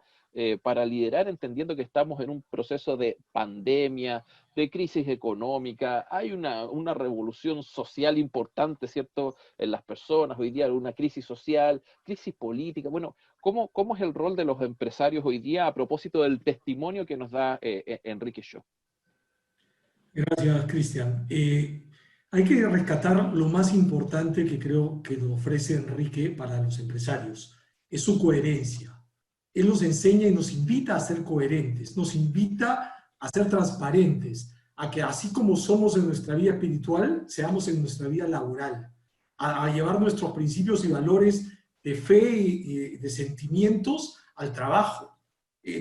para liderar, entendiendo que estamos en un proceso de pandemia, de crisis económica, hay una revolución social importante, ¿cierto?, en las personas, hoy día una crisis social, crisis política? Bueno, ¿cómo es el rol de los empresarios hoy día a propósito del testimonio que nos da Enrique Shaw? Gracias, Cristian. Hay que rescatar lo más importante que creo que nos ofrece Enrique para los empresarios, es su coherencia. Él nos enseña y nos invita a ser coherentes, nos invita a ser transparentes, a que así como somos en nuestra vida espiritual, seamos en nuestra vida laboral, a llevar nuestros principios y valores de fe y de sentimientos al trabajo.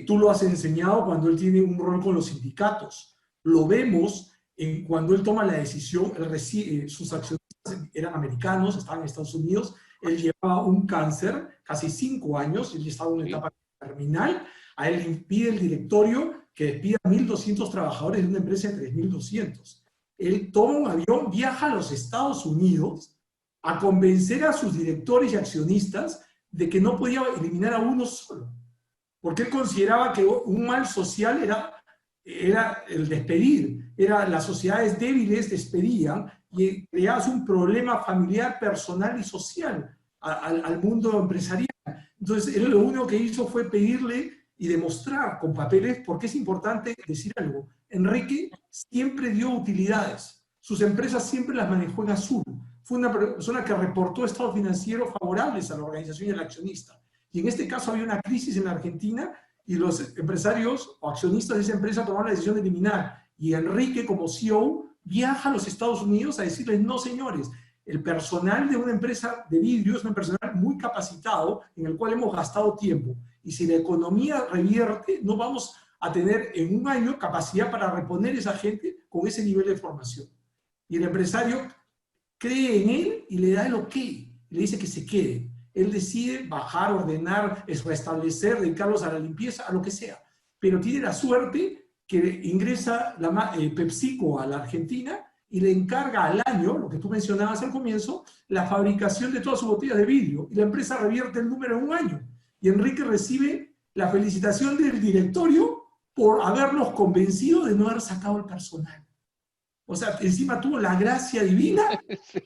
Tú lo has enseñado cuando él tiene un rol con los sindicatos. Lo vemos cuando él toma la decisión, sus accionistas eran americanos, estaban en Estados Unidos, él llevaba un cáncer, casi 5 años, él estaba en una etapa terminal, a él le pide el directorio que despida 1.200 trabajadores de una empresa de 3.200. Él toma un avión, viaja a los Estados Unidos a convencer a sus directores y accionistas de que no podía eliminar a uno solo, porque él consideraba que un mal social era el despedir, las sociedades débiles despedían y creabas un problema familiar, personal y social al mundo empresarial. Entonces, él lo único que hizo fue pedirle y demostrar con papeles, porque es importante decir algo. Enrique siempre dio utilidades, sus empresas siempre las manejó en azul. Fue una persona que reportó estados financieros favorables a la organización y al accionista. Y en este caso había una crisis en la Argentina y los empresarios o accionistas de esa empresa tomaron la decisión de eliminar. Y Enrique, como CEO, viaja a los Estados Unidos a decirles, no señores, el personal de una empresa de vidrio es un personal muy capacitado en el cual hemos gastado tiempo. Y si la economía revierte, no vamos a tener en un año capacidad para reponer esa gente con ese nivel de formación. Y el empresario cree en él y le da el ok, le dice que se quede. Él decide bajar, ordenar, restablecer, dedicarlos a la limpieza, a lo que sea. Pero tiene la suerte que ingresa PepsiCo a la Argentina y le encarga al año, lo que tú mencionabas al comienzo, la fabricación de todas sus botellas de vidrio. Y la empresa revierte el número en un año. Y Enrique recibe la felicitación del directorio por habernos convencido de no haber sacado el personal. O sea, encima tuvo la gracia divina. Sí.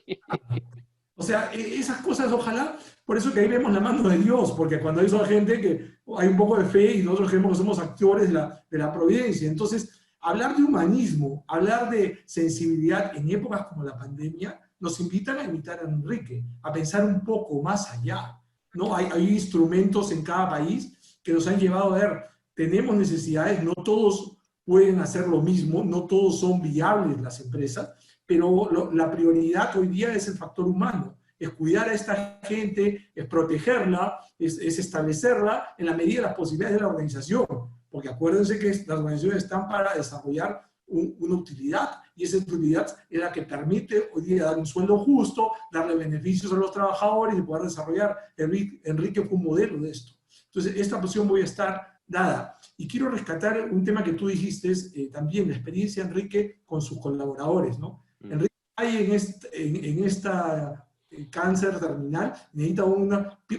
O sea, esas cosas, ojalá, por eso que ahí vemos la mano de Dios, porque cuando hay gente que hay un poco de fe y nosotros creemos que somos actores de la providencia. Entonces, hablar de humanismo, hablar de sensibilidad en épocas como la pandemia, nos invitan a imitar a Enrique, a pensar un poco más allá, ¿no? Hay instrumentos en cada país que nos han llevado a ver, tenemos necesidades, no todos pueden hacer lo mismo, no todos son viables las empresas, pero la prioridad hoy día es el factor humano, es cuidar a esta gente, es protegerla, es establecerla en la medida de las posibilidades de la organización, porque acuérdense que las organizaciones están para desarrollar una utilidad, y esa utilidad es la que permite hoy día dar un sueldo justo, darle beneficios a los trabajadores y poder desarrollar. Enrique fue un modelo de esto. Entonces, esta posición voy a estar dada. Y quiero rescatar un tema que tú dijiste, también la experiencia de Enrique con sus colaboradores, ¿no? Enrique hay en esta cáncer terminal, necesita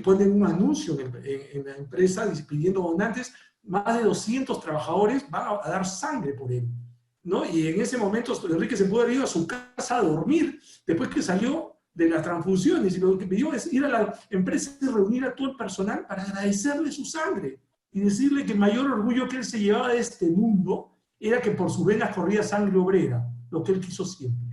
ponen un anuncio en la empresa pidiendo donantes, más de 200 trabajadores van a dar sangre por él, ¿no? Y en ese momento Enrique se pudo haber ido a su casa a dormir, después que salió de las transfusiones, y lo que pidió es ir a la empresa y reunir a todo el personal para agradecerle su sangre, y decirle que el mayor orgullo que él se llevaba de este mundo era que por sus venas corría sangre obrera, lo que él quiso siempre.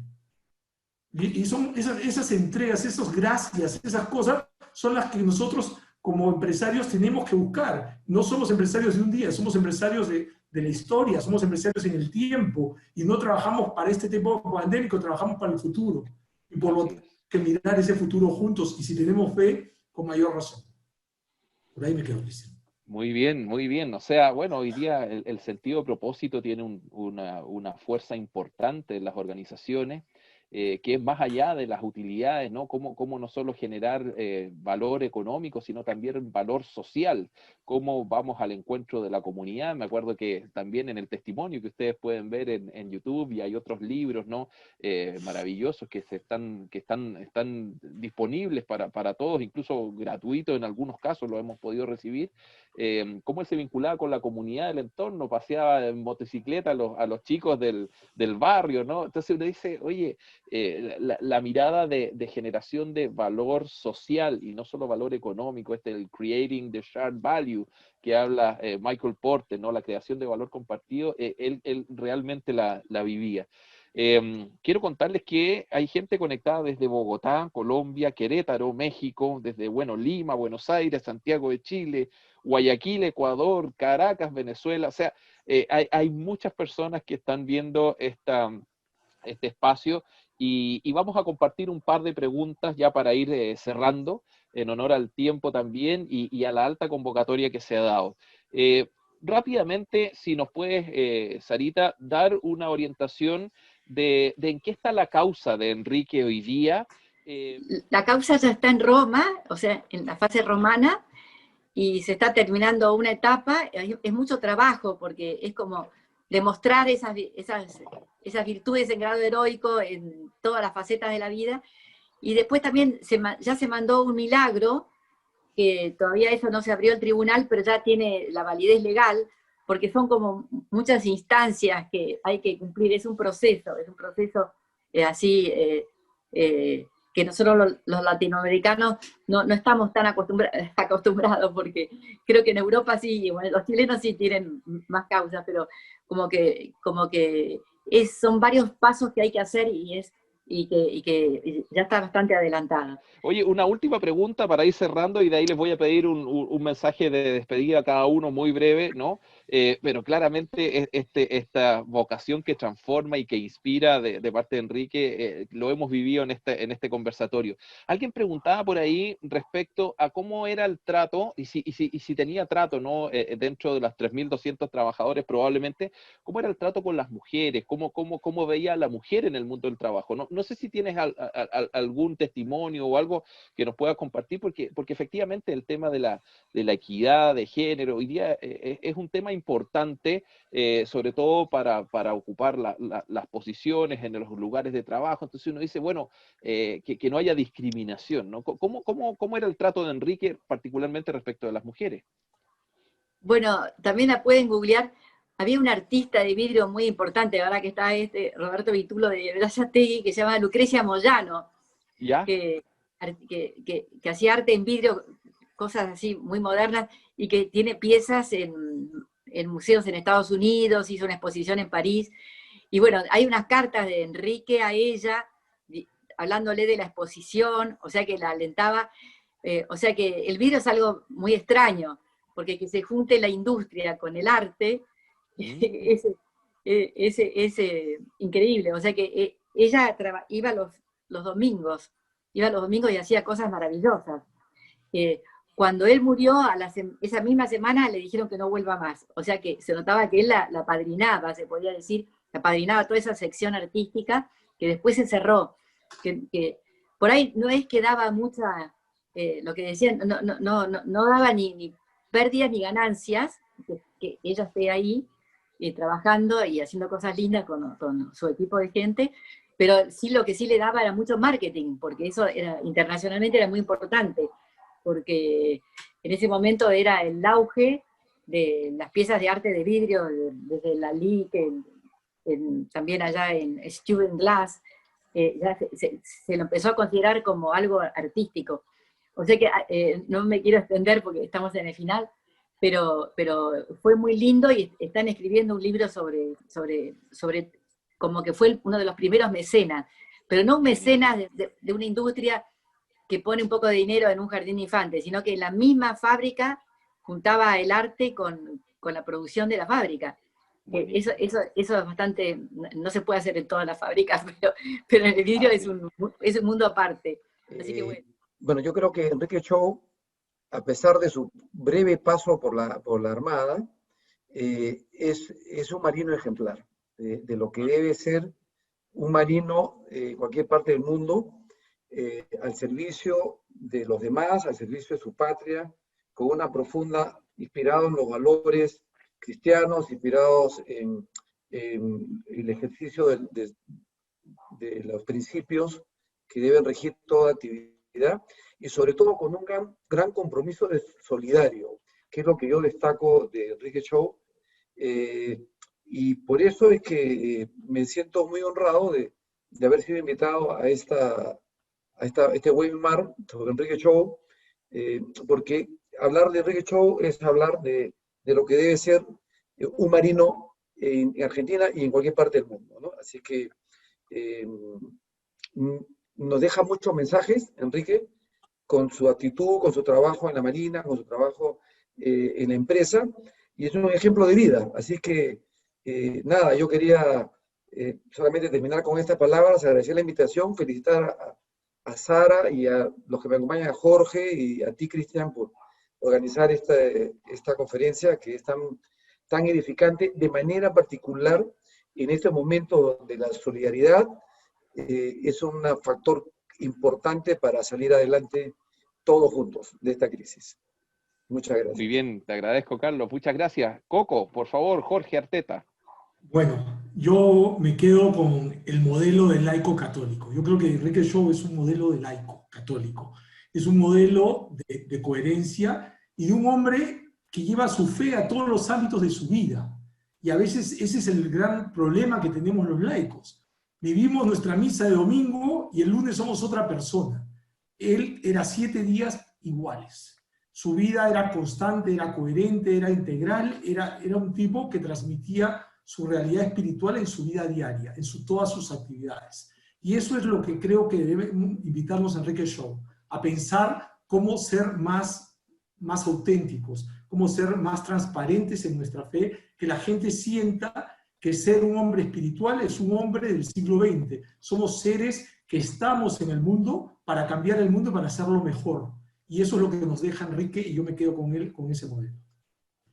Y son esas entregas, esas gracias, esas cosas, son las que nosotros como empresarios tenemos que buscar. No somos empresarios de un día, somos empresarios de la historia, somos empresarios en el tiempo, y no trabajamos para este tiempo pandémico, trabajamos para el futuro. Y por lo tanto, hay que mirar ese futuro juntos, y si tenemos fe, con mayor razón. Por ahí me quedo diciendo. Muy bien, muy bien. O sea, bueno, hoy día el sentido de propósito tiene una fuerza importante en las organizaciones, que es más allá de las utilidades, ¿no? Cómo no solo generar valor económico, sino también valor social, cómo vamos al encuentro de la comunidad. Me acuerdo que también en el testimonio que ustedes pueden ver en YouTube, y hay otros libros, ¿no? Maravillosos que están disponibles para todos, incluso gratuitos en algunos casos, lo hemos podido recibir. Cómo él se vinculaba con la comunidad del entorno, paseaba en motocicleta a los chicos del barrio, ¿no? Entonces uno dice, oye, la mirada de generación de valor social y no solo valor económico, el creating the shared value que habla Michael Porter, ¿no? La creación de valor compartido, él realmente la vivía. Quiero contarles que hay gente conectada desde Bogotá, Colombia, Querétaro, México, desde Lima, Buenos Aires, Santiago de Chile, Guayaquil, Ecuador, Caracas, Venezuela. O sea, hay muchas personas que están viendo este espacio, y vamos a compartir un par de preguntas ya para ir cerrando, en honor al tiempo también y a la alta convocatoria que se ha dado. Rápidamente, si nos puedes, Sarita, dar una orientación de en qué está la causa de Enrique hoy día. La causa ya está en Roma, o sea, en la fase romana, y se está terminando una etapa. Es mucho trabajo, porque es como demostrar esas virtudes en grado heroico en todas las facetas de la vida. Y después también ya se mandó un milagro, que todavía eso no se abrió el tribunal, pero ya tiene la validez legal, porque son como muchas instancias que hay que cumplir. Es un proceso que nosotros los latinoamericanos no estamos tan acostumbrados, porque creo que en Europa sí, bueno, los chilenos sí tienen más causas, pero como que son varios pasos que hay que hacer, y es y que ya está bastante adelantada. Oye, una última pregunta para ir cerrando y de ahí les voy a pedir un mensaje de despedida a cada uno muy breve, ¿no? Pero claramente esta vocación que transforma y que inspira de parte de Enrique, lo hemos vivido en este conversatorio. Alguien preguntaba por ahí respecto a cómo era el trato, y si tenía trato, ¿no? Dentro de las 3.200 trabajadores probablemente, ¿cómo era el trato con las mujeres? ¿Cómo veía a la mujer en el mundo del trabajo? No sé si tienes algún testimonio o algo que nos pueda compartir, porque efectivamente el tema de la equidad de género hoy día es un tema importante, sobre todo para ocupar las posiciones en los lugares de trabajo. Entonces uno dice, bueno, que no haya discriminación, ¿no? ¿Cómo era el trato de Enrique particularmente respecto de las mujeres? Bueno, también la pueden googlear. Había un artista de vidrio muy importante, ahora que está Roberto Vitulo de Berazategui, que se llama Lucrecia Moyano, ¿Ya? que hacía arte en vidrio, cosas así muy modernas, y que tiene piezas en museos en Estados Unidos, hizo una exposición en París. Y bueno, hay unas cartas de Enrique a ella, hablándole de la exposición, o sea que la alentaba. O sea que el vidrio es algo muy extraño, porque que se junte la industria con el arte, es increíble. O sea que ella iba los domingos y hacía cosas maravillosas. Cuando él murió, esa misma semana le dijeron que no vuelva más. O sea que se notaba que él la padrinaba, se podía decir, la padrinaba toda esa sección artística que después se cerró. Que por ahí no es que daba mucha, lo que decían, no daba ni pérdidas ni ganancias, que ella esté ahí trabajando y haciendo cosas lindas con su equipo de gente, pero sí lo que sí le daba era mucho marketing, porque eso internacionalmente era muy importante, porque en ese momento era el auge de las piezas de arte de vidrio, desde Lali, también allá en Student Glass, ya se lo empezó a considerar como algo artístico. O sea que no me quiero extender porque estamos en el final, pero fue muy lindo y están escribiendo un libro sobre como que fue uno de los primeros mecenas, pero no un mecenas de una industria que pone un poco de dinero en un jardín de infantes, sino que la misma fábrica juntaba el arte con la producción de la fábrica. Eso es bastante, no se puede hacer en todas las fábricas, pero en el vidrio es un mundo aparte. Así que bueno. Bueno, yo creo que Enrique Chou, a pesar de su breve paso por la Armada, es un marino ejemplar de lo que debe ser un marino en cualquier parte del mundo, al servicio de los demás, al servicio de su patria, con una profunda, inspirado en los valores cristianos, inspirados en el ejercicio de los principios que deben regir toda actividad, y sobre todo con un gran compromiso solidario, que es lo que yo destaco de Enrique Chou, y por eso es que me siento muy honrado de haber sido invitado a este webinar sobre Enrique Chou, porque hablar de Enrique Chou es hablar de lo que debe ser un marino en Argentina y en cualquier parte del mundo, ¿no? Así que nos deja muchos mensajes, Enrique, con su actitud, con su trabajo en la Marina, con su trabajo en la empresa, y es un ejemplo de vida. Así que, nada, yo quería solamente terminar con estas palabras, agradecer la invitación, felicitar a Sara y a los que me acompañan, a Jorge y a ti, Cristian, por organizar esta conferencia que es tan edificante, de manera particular en este momento donde la solidaridad es un factor importante para salir adelante todos juntos de esta crisis. Muchas gracias. Muy bien, te agradezco, Carlos. Muchas gracias. Coco, por favor, Jorge Arteta. Bueno, yo me quedo con el modelo del laico católico. Yo creo que Enrique Chou es un modelo de laico católico. Es un modelo de coherencia y de un hombre que lleva su fe a todos los ámbitos de su vida. Y a veces ese es el gran problema que tenemos los laicos. Vivimos nuestra misa de domingo y el lunes somos otra persona. Él era 7 días iguales. Su vida era constante, era coherente, era integral, era un tipo que transmitía su realidad espiritual en su vida diaria, en todas sus actividades. Y eso es lo que creo que debe invitarnos a Enrique Show, a pensar cómo ser más auténticos, cómo ser más transparentes en nuestra fe, que la gente sienta que ser un hombre espiritual es un hombre del siglo XX. Somos seres que estamos en el mundo para cambiar el mundo, para hacerlo mejor. Y eso es lo que nos deja Enrique, y yo me quedo con él, con ese modelo.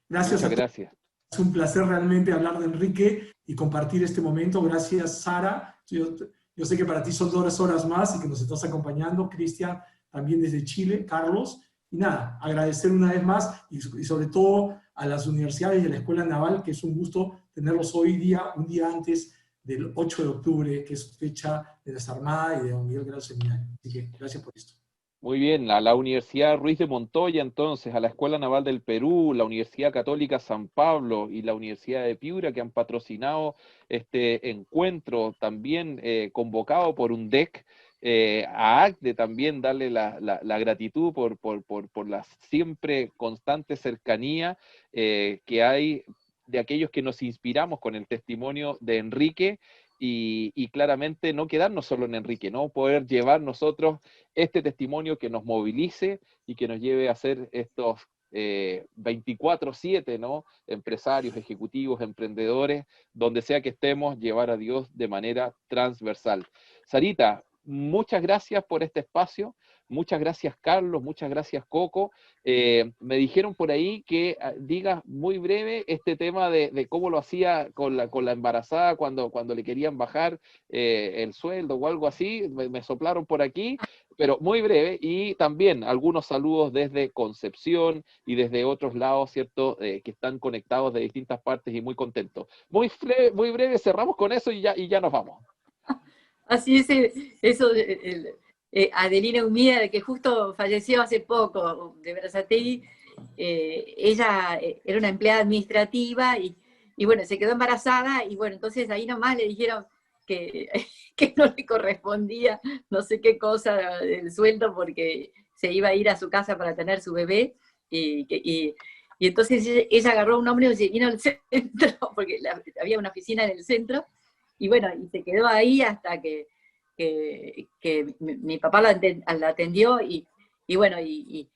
Gracias. Muchas gracias. Es un placer realmente hablar de Enrique y compartir este momento. Gracias, Sara. Yo sé que para ti son 2 horas más y que nos estás acompañando. Cristian, también desde Chile. Carlos. Y nada, agradecer una vez más y sobre todo a las universidades y a la Escuela Naval, que es un gusto tenerlos hoy día, un día antes del 8 de octubre, que es fecha de nuestra Armada y de Don Miguel Grado Seminario. Así que gracias por esto. Muy bien, a la Universidad Ruiz de Montoya entonces, a la Escuela Naval del Perú, la Universidad Católica San Pablo y la Universidad de Piura, que han patrocinado este encuentro, también convocado por UNDEC, a ACDE también darle la gratitud por la siempre constante cercanía que hay de aquellos que nos inspiramos con el testimonio de Enrique, y claramente no quedarnos solo en Enrique, ¿no? Poder llevar nosotros este testimonio que nos movilice y que nos lleve a ser estos 24/7, ¿no? Empresarios, ejecutivos, emprendedores, donde sea que estemos, llevar a Dios de manera transversal. Sarita, muchas gracias por este espacio. Muchas gracias, Carlos, muchas gracias, Coco. Me dijeron por ahí que digas muy breve este tema de cómo lo hacía con la embarazada cuando le querían bajar el sueldo o algo así. Me soplaron por aquí, pero muy breve. Y también algunos saludos desde Concepción y desde otros lados, ¿cierto? Que están conectados de distintas partes y muy contentos. Muy breve, cerramos con eso y ya nos vamos. Así es, eso... Adelina Humida, que justo falleció hace poco, de Berazategui, ella era una empleada administrativa y bueno, se quedó embarazada y bueno, entonces ahí nomás le dijeron que no le correspondía no sé qué cosa del sueldo porque se iba a ir a su casa para tener su bebé y entonces ella agarró un hombre y vino al centro, porque había una oficina en el centro, y bueno, y se quedó ahí hasta que mi papá la atendió y bueno, y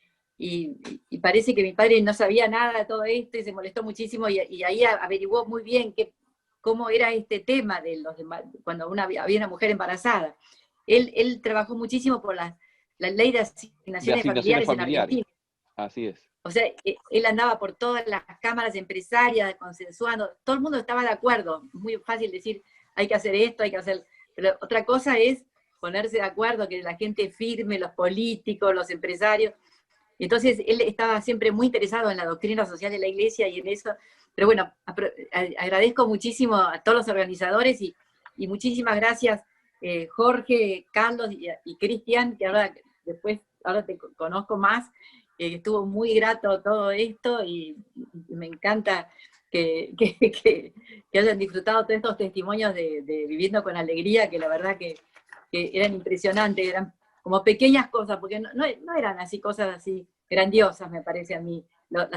parece que mi padre no sabía nada de todo esto y se molestó muchísimo y ahí averiguó muy bien cómo era este tema de cuando había una mujer embarazada. Él trabajó muchísimo por la ley de asignaciones familiares en Argentina. Así es. O sea, él andaba por todas las cámaras empresarias, consensuando, todo el mundo estaba de acuerdo, muy fácil decir, hay que hacer esto, hay que hacer... Pero otra cosa es ponerse de acuerdo, que la gente firme, los políticos, los empresarios. Entonces él estaba siempre muy interesado en la doctrina social de la Iglesia y en eso. Pero bueno, agradezco muchísimo a todos los organizadores y muchísimas gracias Jorge, Carlos y Cristian, que ahora te conozco más. Estuvo muy grato todo esto y me encanta que hayan disfrutado todos estos testimonios de Viviendo con Alegría, que la verdad que eran impresionantes, eran como pequeñas cosas, porque no eran así cosas así grandiosas, me parece a mí,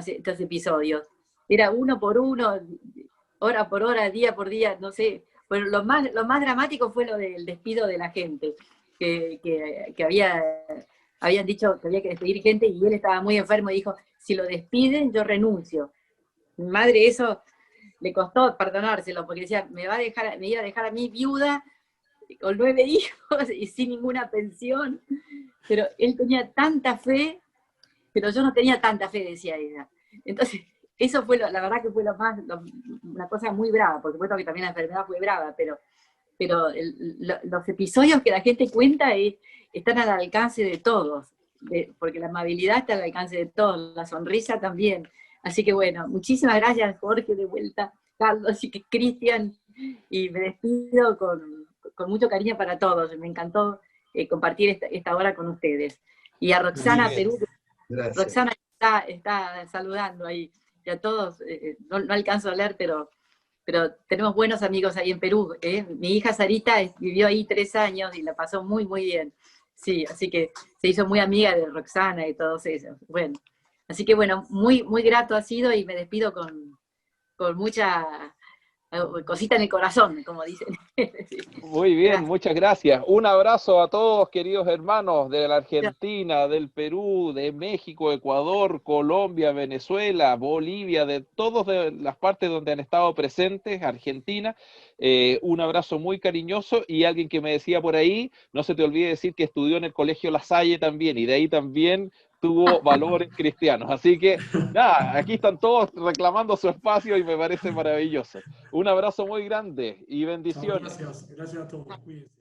estos episodios. Era uno por uno, hora por hora, día por día, no sé. Pero lo más dramático fue lo del despido de la gente, que habían dicho que había que despedir gente y él estaba muy enfermo y dijo, si lo despiden, yo renuncio. Mi madre eso le costó perdonárselo, porque decía, me iba a dejar a mí viuda, con 9 hijos y sin ninguna pensión. Pero él tenía tanta fe, pero yo no tenía tanta fe, decía ella. Entonces, eso fue la verdad que fue una cosa muy brava, por supuesto que también la enfermedad fue brava, pero los episodios que la gente cuenta están al alcance de todos, porque la amabilidad está al alcance de todos, la sonrisa también. Así que bueno, muchísimas gracias Jorge, de vuelta, Carlos y Cristian, y me despido con mucho cariño para todos. Me encantó compartir esta hora con ustedes. Y a Roxana Perú, Roxana está saludando ahí, y a todos, no alcanzo a leer, pero tenemos buenos amigos ahí en Perú. Mi hija Sarita vivió ahí 3 años y la pasó muy, muy bien. Sí, así que se hizo muy amiga de Roxana y todos ellos. Bueno. Así que bueno, muy, muy grato ha sido y me despido con mucha cosita en el corazón, como dicen. Muy bien, Gracias. muchas gracias. Un abrazo a todos, queridos hermanos de la Argentina, del Perú, de México, Ecuador, Colombia, Venezuela, Bolivia, de todas las partes donde han estado presentes, Argentina. Un abrazo muy cariñoso, y alguien que me decía por ahí, no se te olvide decir que estudió en el Colegio La Salle también, y de ahí también tuvo valores cristianos. Así que, nada, aquí están todos reclamando su espacio y me parece maravilloso. Un abrazo muy grande y Chao, bendiciones. gracias a todos. Cuídense.